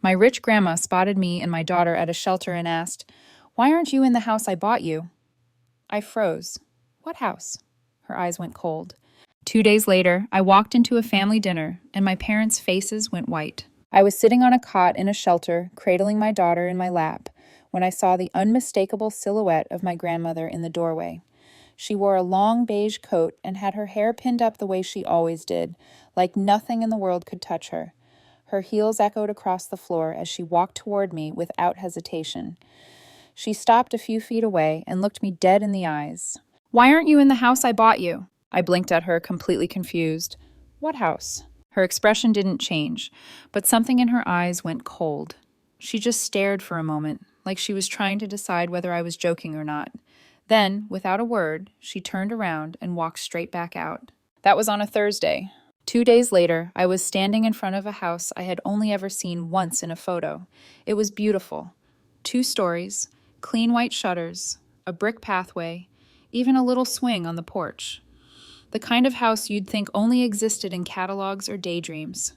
My rich grandma spotted me and my daughter at a shelter and asked, "Why aren't you in the house I bought you?" I froze. What house? Her eyes went cold. 2 days later, I walked into a family dinner, and my parents' faces went white. I was sitting on a cot in a shelter, cradling my daughter in my lap, when I saw the unmistakable silhouette of my grandmother in the doorway. She wore a long beige coat and had her hair pinned up the way she always did, like nothing in the world could touch her. Her heels echoed across the floor as she walked toward me without hesitation. She stopped a few feet away and looked me dead in the eyes. "Why aren't you in the house I bought you?" I blinked at her, completely confused. "What house?" Her expression didn't change, but something in her eyes went cold. She just stared for a moment, like she was trying to decide whether I was joking or not. Then, without a word, she turned around and walked straight back out. That was on a Thursday. 2 days later, I was standing in front of a house I had only ever seen once in a photo. It was beautiful. 2 stories, clean white shutters, a brick pathway, even a little swing on the porch. The kind of house you'd think only existed in catalogs or daydreams.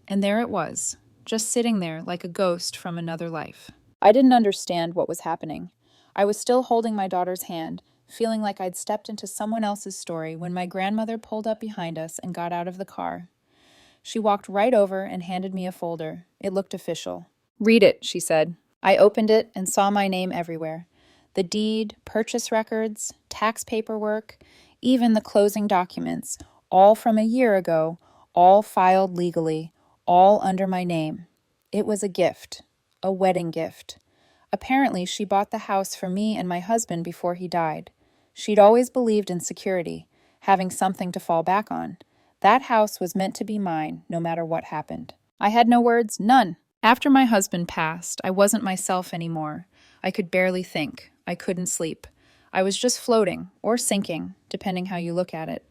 And there it was, just sitting there like a ghost from another life. I didn't understand what was happening. I was still holding my daughter's hand, feeling like I'd stepped into someone else's story when my grandmother pulled up behind us and got out of the car. She walked right over and handed me a folder. It looked official. "Read it," she said. I opened it and saw my name everywhere. The deed, purchase records, tax paperwork, even the closing documents, all from a year ago, all filed legally, all under my name. It was a gift, a wedding gift. Apparently, she bought the house for me and my husband before he died. She'd always believed in security, having something to fall back on. That house was meant to be mine, no matter what happened. I had no words, none. After my husband passed, I wasn't myself anymore. I could barely think. I couldn't sleep. I was just floating, or sinking, depending how you look at it.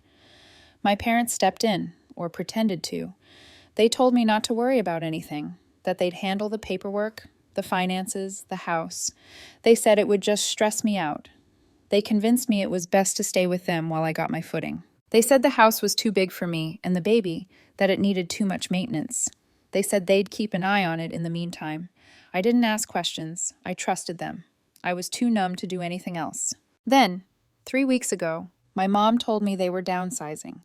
My parents stepped in, or pretended to. They told me not to worry about anything, that they'd handle the paperwork, the finances, the house. They said it would just stress me out. They convinced me it was best to stay with them while I got my footing. They said the house was too big for me and the baby, that it needed too much maintenance. They said they'd keep an eye on it in the meantime. I didn't ask questions. I trusted them. I was too numb to do anything else. Then, 3 weeks ago, my mom told me they were downsizing.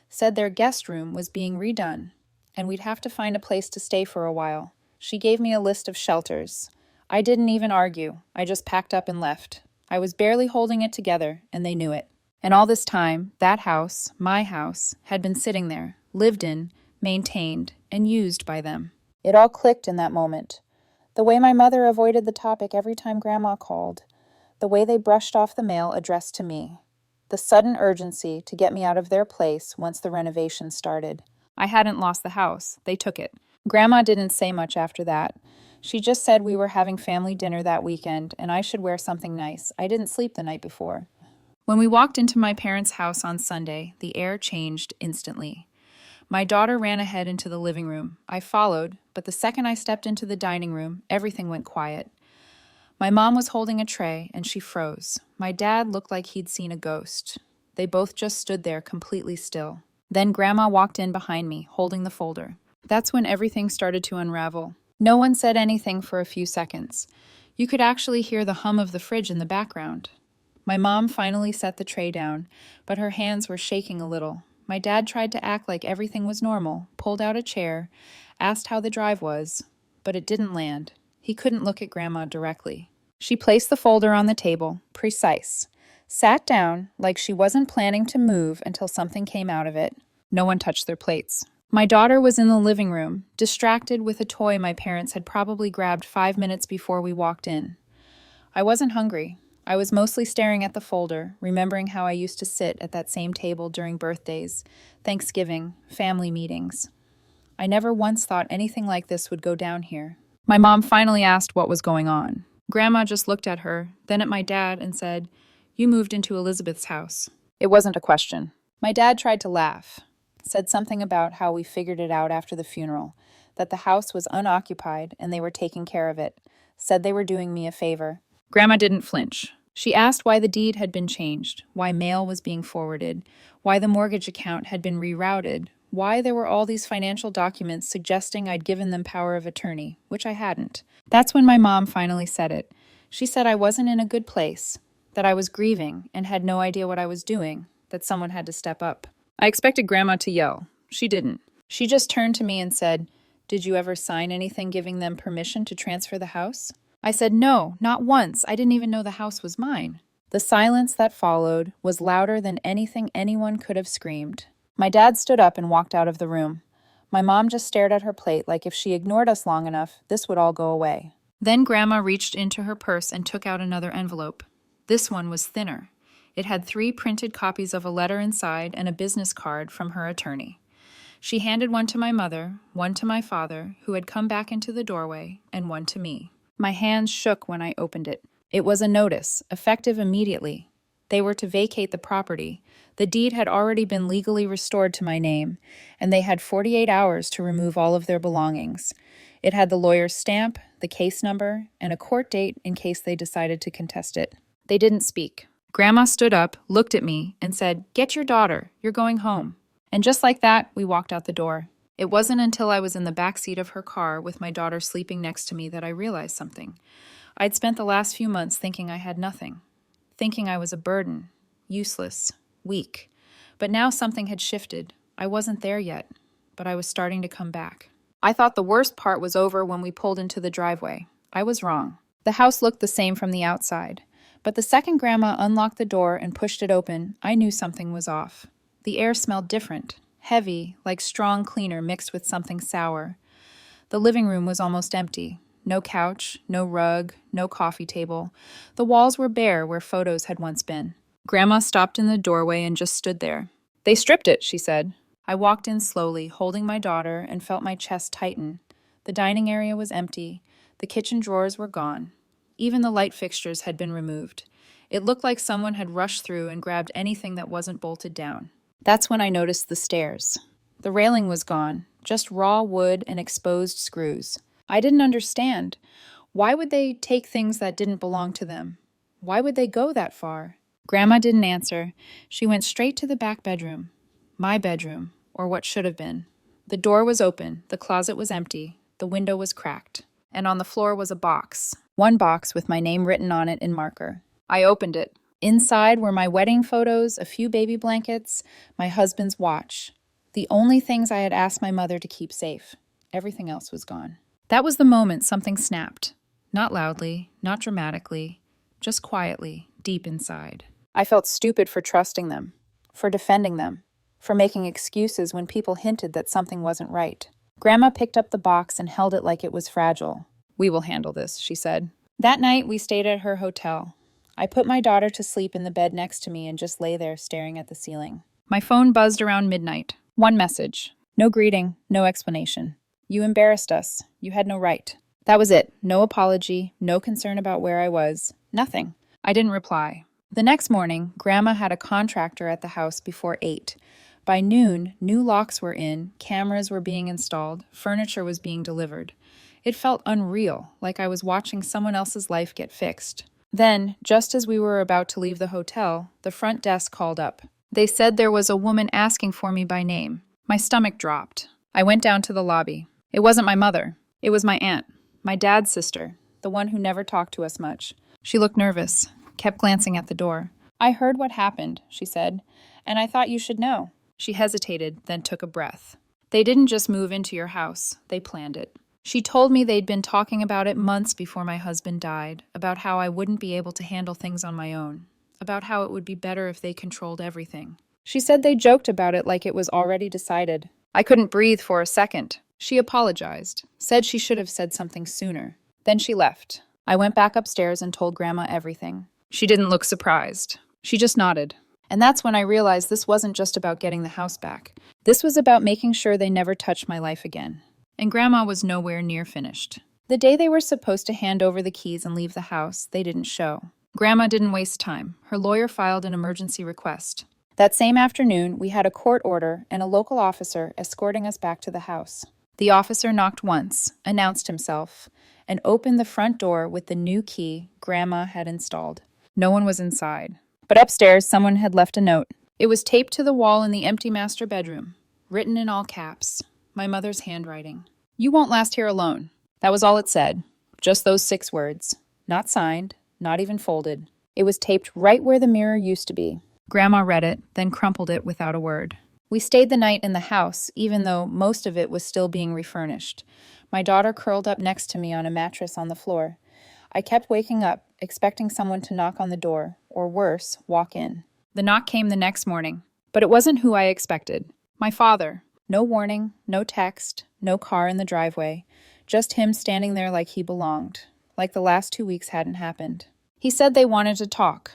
Said their guest room was being redone, and we'd have to find a place to stay for a while. She gave me a list of shelters. I didn't even argue. I just packed up and left. I was barely holding it together, and they knew it. And all this time, that house, my house, had been sitting there, lived in, maintained, and used by them. It all clicked in that moment. The way my mother avoided the topic every time Grandma called. The way they brushed off the mail addressed to me. The sudden urgency to get me out of their place once the renovation started. I hadn't lost the house. They took it. Grandma didn't say much after that. She just said we were having family dinner that weekend and I should wear something nice. I didn't sleep the night before. When we walked into my parents' house on Sunday, the air changed instantly. My daughter ran ahead into the living room. I followed, but the second I stepped into the dining room, everything went quiet. My mom was holding a tray, and she froze. My dad looked like he'd seen a ghost. They both just stood there completely still. Then Grandma walked in behind me, holding the folder. That's when everything started to unravel. No one said anything for a few seconds. You could actually hear the hum of the fridge in the background. My mom finally set the tray down, but her hands were shaking a little. My dad tried to act like everything was normal, pulled out a chair, asked how the drive was, but it didn't land. He couldn't look at Grandma directly. She placed the folder on the table, precise, sat down like she wasn't planning to move until something came out of it. No one touched their plates. My daughter was in the living room, distracted with a toy my parents had probably grabbed 5 minutes before we walked in. I wasn't hungry. I was mostly staring at the folder, remembering how I used to sit at that same table during birthdays, Thanksgiving, family meetings. I never once thought anything like this would go down here. My mom finally asked what was going on. Grandma just looked at her, then at my dad, and said, "You moved into Elizabeth's house." It wasn't a question. My dad tried to laugh, said something about how we figured it out after the funeral, that the house was unoccupied and they were taking care of it, said they were doing me a favor. Grandma didn't flinch. She asked why the deed had been changed, why mail was being forwarded, why the mortgage account had been rerouted, why there were all these financial documents suggesting I'd given them power of attorney, which I hadn't. That's when my mom finally said it. She said I wasn't in a good place, that I was grieving and had no idea what I was doing, that someone had to step up. I expected Grandma to yell. She didn't. She just turned to me and said, "Did you ever sign anything giving them permission to transfer the house?" I said, "No, not once. I didn't even know the house was mine." The silence that followed was louder than anything anyone could have screamed. My dad stood up and walked out of the room. My mom just stared at her plate like if she ignored us long enough, this would all go away. Then Grandma reached into her purse and took out another envelope. This one was thinner. It had 3 printed copies of a letter inside and a business card from her attorney. She handed one to my mother, one to my father, who had come back into the doorway, and one to me. My hands shook when I opened it. It was a notice, effective immediately. They were to vacate the property. The deed had already been legally restored to my name, and they had 48 hours to remove all of their belongings. It had the lawyer's stamp, the case number, and a court date in case they decided to contest it. They didn't speak. Grandma stood up, looked at me, and said, "Get your daughter. You're going home." And just like that, we walked out the door. It wasn't until I was in the back seat of her car with my daughter sleeping next to me that I realized something. I'd spent the last few months thinking I had nothing, thinking I was a burden, useless, weak. But now something had shifted. I wasn't there yet, but I was starting to come back. I thought the worst part was over when we pulled into the driveway. I was wrong. The house looked the same from the outside, but the second Grandma unlocked the door and pushed it open, I knew something was off. The air smelled different, heavy, like strong cleaner mixed with something sour. The living room was almost empty. No couch, no rug, no coffee table. The walls were bare where photos had once been. Grandma stopped in the doorway and just stood there. "They stripped it," she said. I walked in slowly, holding my daughter, and felt my chest tighten. The dining area was empty. The kitchen drawers were gone. Even the light fixtures had been removed. It looked like someone had rushed through and grabbed anything that wasn't bolted down. That's when I noticed the stairs. The railing was gone, just raw wood and exposed screws. I didn't understand. Why would they take things that didn't belong to them? Why would they go that far? Grandma didn't answer. She went straight to the back bedroom. My bedroom, or what should have been. The door was open, the closet was empty, the window was cracked, and on the floor was a box. One box with my name written on it in marker. I opened it. Inside were my wedding photos, a few baby blankets, my husband's watch. The only things I had asked my mother to keep safe. Everything else was gone. That was the moment something snapped. Not loudly, not dramatically, just quietly, deep inside. I felt stupid for trusting them, for defending them, for making excuses when people hinted that something wasn't right. Grandma picked up the box and held it like it was fragile. "We will handle this," she said. That night, we stayed at her hotel. I put my daughter to sleep in the bed next to me and just lay there staring at the ceiling. My phone buzzed around midnight. One message. No greeting, no explanation. "You embarrassed us. You had no right." That was it. No apology, no concern about where I was. Nothing. I didn't reply. The next morning, Grandma had a contractor at the house before 8. By noon, new locks were in, cameras were being installed, furniture was being delivered. It felt unreal, like I was watching someone else's life get fixed. Then, just as we were about to leave the hotel, the front desk called up. They said there was a woman asking for me by name. My stomach dropped. I went down to the lobby. It wasn't my mother. It was my aunt, my dad's sister, the one who never talked to us much. She looked nervous, kept glancing at the door. "I heard what happened," she said, "and I thought you should know." She hesitated, then took a breath. "They didn't just move into your house. They planned it." She told me they'd been talking about it months before my husband died, about how I wouldn't be able to handle things on my own, about how it would be better if they controlled everything. She said they joked about it like it was already decided. I couldn't breathe for a second. She apologized, said she should have said something sooner. Then she left. I went back upstairs and told Grandma everything. She didn't look surprised. She just nodded. And that's when I realized this wasn't just about getting the house back. This was about making sure they never touched my life again. And Grandma was nowhere near finished. The day they were supposed to hand over the keys and leave the house, they didn't show. Grandma didn't waste time. Her lawyer filed an emergency request. That same afternoon, we had a court order and a local officer escorting us back to the house. The officer knocked once, announced himself, and opened the front door with the new key Grandma had installed. No one was inside. But upstairs, someone had left a note. It was taped to the wall in the empty master bedroom. written in all caps, my mother's handwriting. "You won't last here alone." That was all it said. Just those 6 words. Not signed, not even folded. It was taped right where the mirror used to be. Grandma read it, then crumpled it without a word. We stayed the night in the house, even though most of it was still being refurnished. My daughter curled up next to me on a mattress on the floor. I kept waking up, expecting someone to knock on the door, or worse, walk in. The knock came the next morning, but it wasn't who I expected. My father. No warning, no text, no car in the driveway. Just him standing there like he belonged, like the last 2 weeks hadn't happened. He said they wanted to talk,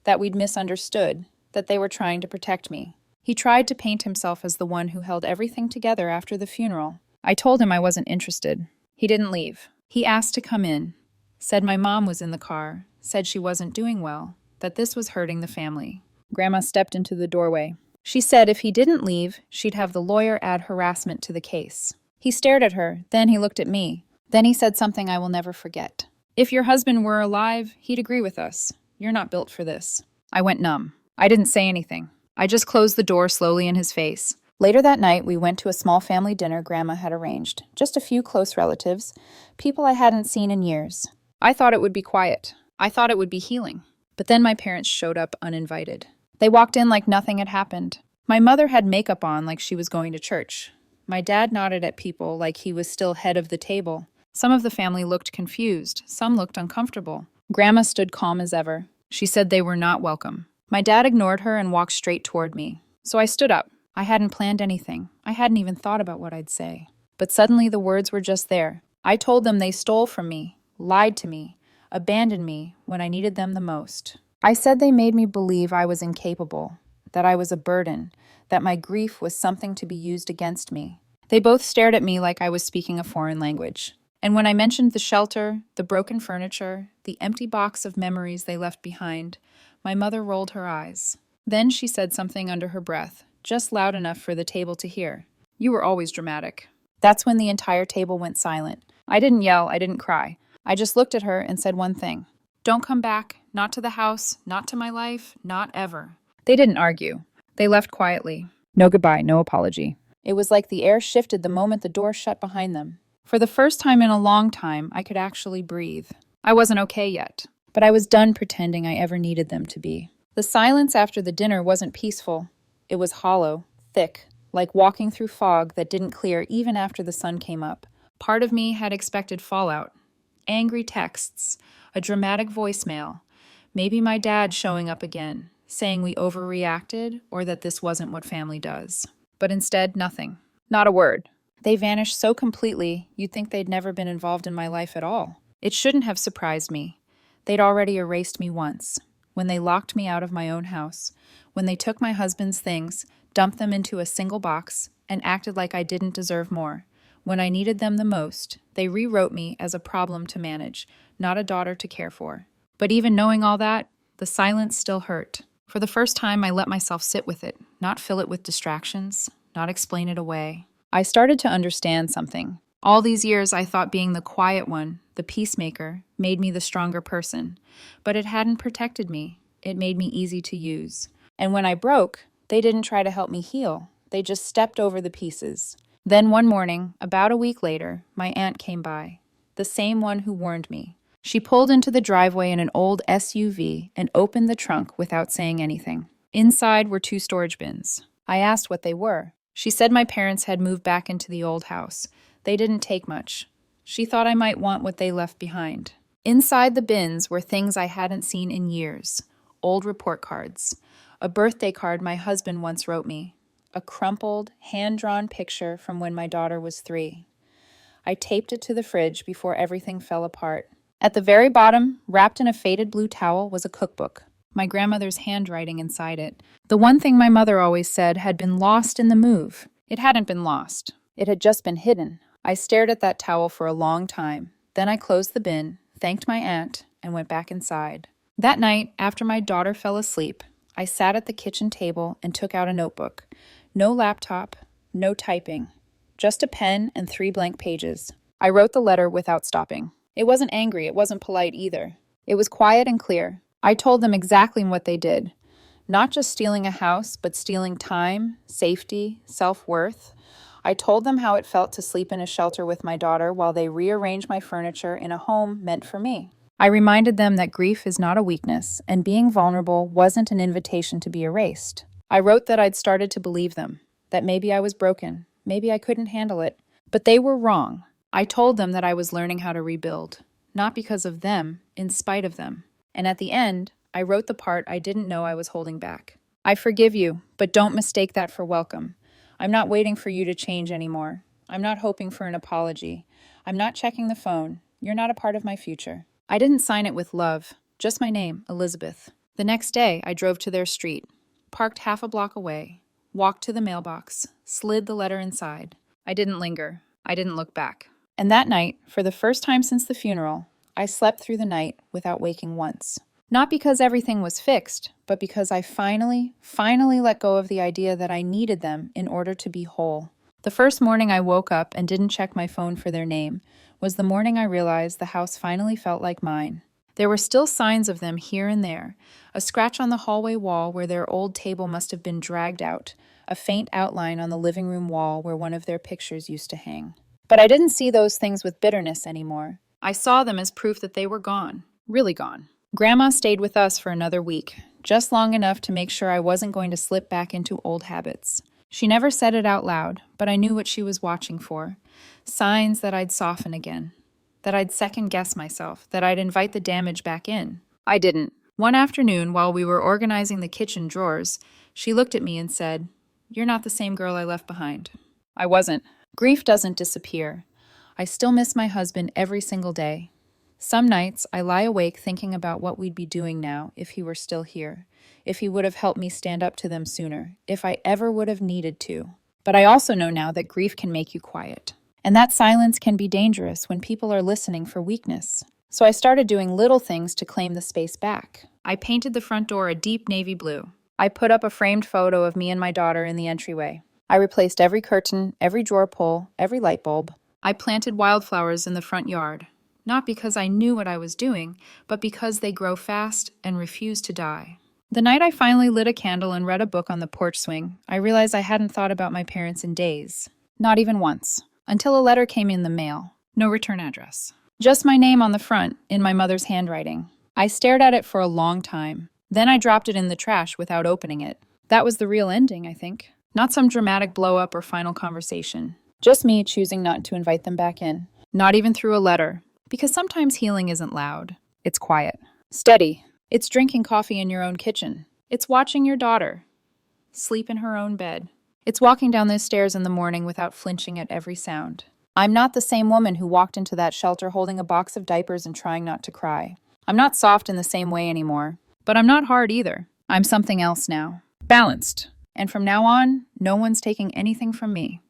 that we'd misunderstood, that they were trying to protect me. He tried to paint himself as the one who held everything together after the funeral. I told him I wasn't interested. He didn't leave. He asked to come in, said my mom was in the car, said she wasn't doing well, that this was hurting the family. Grandma stepped into the doorway. She said if he didn't leave, she'd have the lawyer add harassment to the case. He stared at her, then he looked at me. Then he said something I will never forget. "If your husband were alive, he'd agree with us. You're not built for this." I went numb. I didn't say anything. I just closed the door slowly in his face. Later that night, we went to a small family dinner Grandma had arranged. Just a few close relatives, people I hadn't seen in years. I thought it would be quiet. I thought it would be healing. But then my parents showed up uninvited. They walked in like nothing had happened. My mother had makeup on like she was going to church. My dad nodded at people like he was still head of the table. Some of the family looked confused. Some looked uncomfortable. Grandma stood calm as ever. She said they were not welcome. My dad ignored her and walked straight toward me. So I stood up. I hadn't planned anything. I hadn't even thought about what I'd say. But suddenly the words were just there. I told them they stole from me, lied to me, abandoned me when I needed them the most. I said they made me believe I was incapable, that I was a burden, that my grief was something to be used against me. They both stared at me like I was speaking a foreign language. And when I mentioned the shelter, the broken furniture, the empty box of memories they left behind, my mother rolled her eyes. Then she said something under her breath, just loud enough for the table to hear. "You were always dramatic." That's when the entire table went silent. I didn't yell, I didn't cry. I just looked at her and said one thing. "Don't come back, not to the house, not to my life, not ever." They didn't argue. They left quietly. No goodbye, no apology. It was like the air shifted the moment the door shut behind them. For the first time in a long time, I could actually breathe. I wasn't okay yet, but I was done pretending I ever needed them to be. The silence after the dinner wasn't peaceful. It was hollow, thick, like walking through fog that didn't clear even after the sun came up. Part of me had expected fallout. Angry texts, a dramatic voicemail, maybe my dad showing up again, saying we overreacted or that this wasn't what family does. But instead, nothing. Not a word. They vanished so completely, you'd think they'd never been involved in my life at all. It shouldn't have surprised me. They'd already erased me once, when they locked me out of my own house, when they took my husband's things, dumped them into a single box, and acted like I didn't deserve more. When I needed them the most, they rewrote me as a problem to manage, not a daughter to care for. But even knowing all that, the silence still hurt. For the first time, I let myself sit with it, not fill it with distractions, not explain it away. I started to understand something. All these years, I thought being the quiet one, the peacemaker, made me the stronger person. But it hadn't protected me. It made me easy to use. And when I broke, they didn't try to help me heal. They just stepped over the pieces. Then one morning, about a week later, my aunt came by. The same one who warned me. She pulled into the driveway in an old SUV and opened the trunk without saying anything. Inside were 2 storage bins. I asked what they were. She said my parents had moved back into the old house. They didn't take much. She thought I might want what they left behind. Inside the bins were things I hadn't seen in years. Old report cards. A birthday card my husband once wrote me. A crumpled, hand-drawn picture from when my daughter was 3. I taped it to the fridge before everything fell apart. At the very bottom, wrapped in a faded blue towel, was a cookbook. My grandmother's handwriting inside it. The one thing my mother always said had been lost in the move. It hadn't been lost. It had just been hidden. I stared at that towel for a long time. Then I closed the bin, thanked my aunt, and went back inside. That night, after my daughter fell asleep, I sat at the kitchen table and took out a notebook. No laptop, no typing. Just a pen and 3 blank pages. I wrote the letter without stopping. It wasn't angry, it wasn't polite either. It was quiet and clear. I told them exactly what they did. Not just stealing a house, but stealing time, safety, self-worth. I told them how it felt to sleep in a shelter with my daughter while they rearranged my furniture in a home meant for me. I reminded them that grief is not a weakness, and being vulnerable wasn't an invitation to be erased. I wrote that I'd started to believe them, that maybe I was broken, maybe I couldn't handle it, but they were wrong. I told them that I was learning how to rebuild, not because of them, in spite of them. And at the end, I wrote the part I didn't know I was holding back. I forgive you, but don't mistake that for welcome. I'm not waiting for you to change anymore. I'm not hoping for an apology. I'm not checking the phone. You're not a part of my future. I didn't sign it with love, just my name, Elizabeth. The next day, I drove to their street, parked half a block away, walked to the mailbox, slid the letter inside. I didn't linger. I didn't look back. And that night, for the first time since the funeral, I slept through the night without waking once. Not because everything was fixed, but because I finally let go of the idea that I needed them in order to be whole. The first morning I woke up and didn't check my phone for their name was the morning I realized the house finally felt like mine. There were still signs of them here and there, a scratch on the hallway wall where their old table must have been dragged out, a faint outline on the living room wall where one of their pictures used to hang. But I didn't see those things with bitterness anymore. I saw them as proof that they were gone, really gone. Grandma stayed with us for another week, just long enough to make sure I wasn't going to slip back into old habits. She never said it out loud, but I knew what she was watching for. Signs that I'd soften again, that I'd second-guess myself, that I'd invite the damage back in. I didn't. One afternoon, while we were organizing the kitchen drawers, she looked at me and said, "You're not the same girl I left behind." I wasn't. Grief doesn't disappear. I still miss my husband every single day. Some nights, I lie awake thinking about what we'd be doing now if he were still here, if he would have helped me stand up to them sooner, if I ever would have needed to. But I also know now that grief can make you quiet. And that silence can be dangerous when people are listening for weakness. So I started doing little things to claim the space back. I painted the front door a deep navy blue. I put up a framed photo of me and my daughter in the entryway. I replaced every curtain, every drawer pull, every light bulb. I planted wildflowers in the front yard. Not because I knew what I was doing, but because they grow fast and refuse to die. The night I finally lit a candle and read a book on the porch swing, I realized I hadn't thought about my parents in days. Not even once. Until a letter came in the mail. No return address. Just my name on the front, in my mother's handwriting. I stared at it for a long time. Then I dropped it in the trash without opening it. That was the real ending, I think. Not some dramatic blow-up or final conversation. Just me choosing not to invite them back in. Not even through a letter. Because sometimes healing isn't loud. It's quiet. Steady. It's drinking coffee in your own kitchen. It's watching your daughter sleep in her own bed. It's walking down those stairs in the morning without flinching at every sound. I'm not the same woman who walked into that shelter holding a box of diapers and trying not to cry. I'm not soft in the same way anymore. But I'm not hard either. I'm something else now. Balanced. And from now on, no one's taking anything from me.